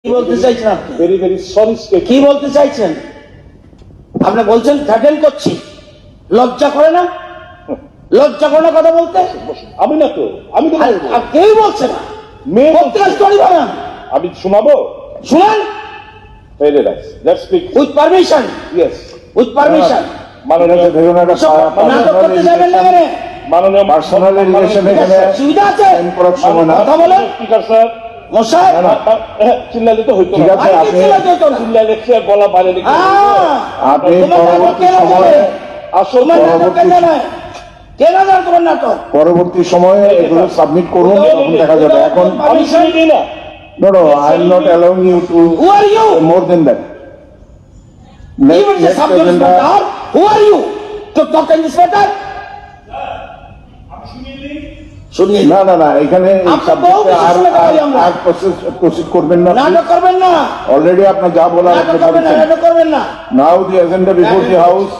কি বলতে চাইছেন আপনি? Very very sorry state. কি বলতে চাইছেন? আপনি বলছেন থ্রেটেন করছি, লজ্জা করে না? লজ্জা করে না কথা বলতে? আমি না তো, আমি তো বলবো। আর কেউ বলছে না। মেয়ে পত্রিকা স্টোরি বানান, আমি শোনাবো। শুনেন। Very nice, let's speak. With permission, yes, with permission. মাননীয় নাটক করতে যাবেন না কেন? মাননীয় পার্সোনাল রিলেশন এখানে সুবিধা আছে করার সময় না। কথা বলেন স্পিকার স্যার। মশাই। চিল্লালে তো হইতো ঠিক না। আছে, আর কি আপনি চিল্লাতে হতো না? চিল্লালে সে গলা বাইরে রেখে আপনি তোমার নাটক পরবর্তী কে না সময়ে জানে? আসল তোমার নাটক কে জানে? কে না জানে তোমার নাটক? পরবর্তী সময়ে এগুলো সাবমিট করুন, তখন দেখা যাবে। এখন আমি শুনি দিই না। no, I am not allowing you to Who are you? more than that. Even the Next subject agenda, matter. Who are you to talk in this matter? শুনিয়ে না না না, এখানে এই আপনার বহু সাবজেক্টে কিছু শুনতে পারি আমরা। আর প্রসিড করবেন না। নাটক করবেন না, অলরেডি আপনার যা বলার নাটক আপনি করবেন না, বলেছেন। নাটক করবেন না। Now the agenda before the house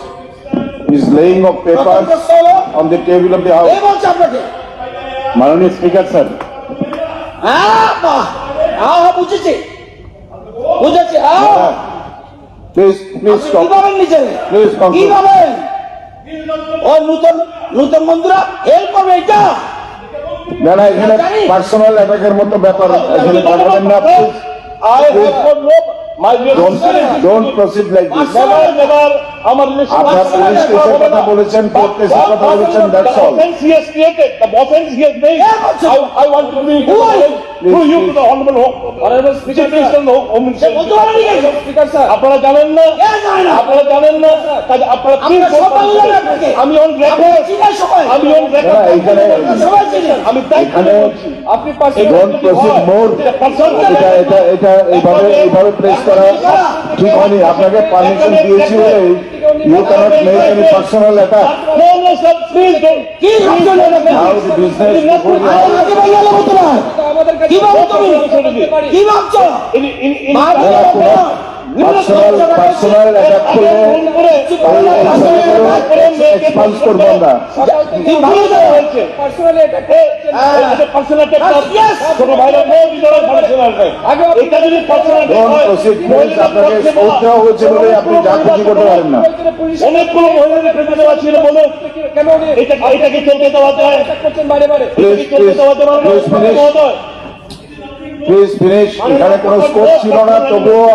is laying of প্রথম papers প্রশ্ন হলো, on the table of the K house. বলছে আপনাকে? মাননীয় স্পিকার স্যার, বাহ, বুঝেছি বুঝেছি। প্লিজ প্লিজ আপনি স্টপ, কি পাবেন নিজের? প্লিজ কি কনক্লুড। পাবেন? ও নতুন নতুন বন্ধুরা হেল্প করবে এটা? না না, এখানে পার্সোনাল অ্যাটাকের মতো ব্যাপার এখানে করবেন না। I have for no, my dear Don't proceed like this. never, never, আমার relation- আপনার পুলিশ কেসের কথা বলেছেন, কোর্ট কেসের কথা বলেছেন, that's all. The offense he has created, the offense he has made, Yeah, but- I want to be Who are you? through you to the honorable Chief Minister of Home say Ministry. বলতে পারেনি কেন? আপনারা জানেন না, কে জানে না? আপনারা জানেন না, কাজে আপনারা please আপনারা সবাই জানেন আপনাকে। আমি on আপনারা record, চিনেন সবাই। আমি on না, record, এখানে সবাই চিনেন। আমি দায়িত্ব এখানে বলছি। আপনি don't proceed more. এইভাবে প্লেস করা ঠিক হয়নি। আপনাকে পারমিশন দিয়েছি বলে you can't make any personal attack. No, no, sir, please don't. কি ভাবছো না এটা? Now the business before the house. আমাকে বললে হলো তোমার। কি ভাবছো তুমি? কি ভাবছো? পার্সোনাল অ্যাটাক করলে এক্সপান্স করবো আমরা। কি ভালো যাবে? Don't proceed please. আপনাকে স্কোপ দেওয়া হয়েছে বলে আপনি যা খুশি করতে পারেন না। অনেকগুলো মহিলাদের প্রেমে দেওয়া ছিল বলে এটাকে চলতে দেওয়া যায়, এটাকে চলতে দেওয়া যাবে না। Please finish. এখানে কোনো স্কোপ ছিল না, তবুও